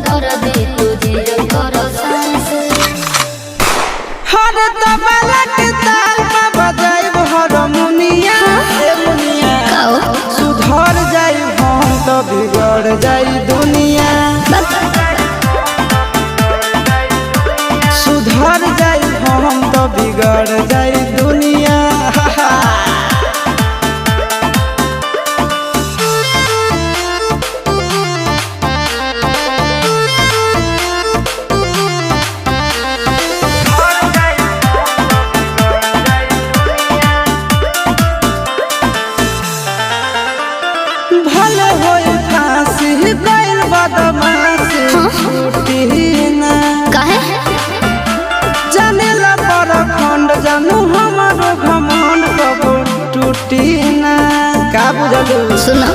कर दे तुझे कर सांस हर तबला के ताल में बजाइब हारमोनिया सुधर जाई हम तो बिगड़ जाई दुनिया सुधर जाई हम तो बिगड़ जाई दुनिया भले होई फांसी गइल बदमाशी छूटी ना काहे जानेला पर खंड जानू हमारो घमंड कबो टूटी ना का बुझलू सुनो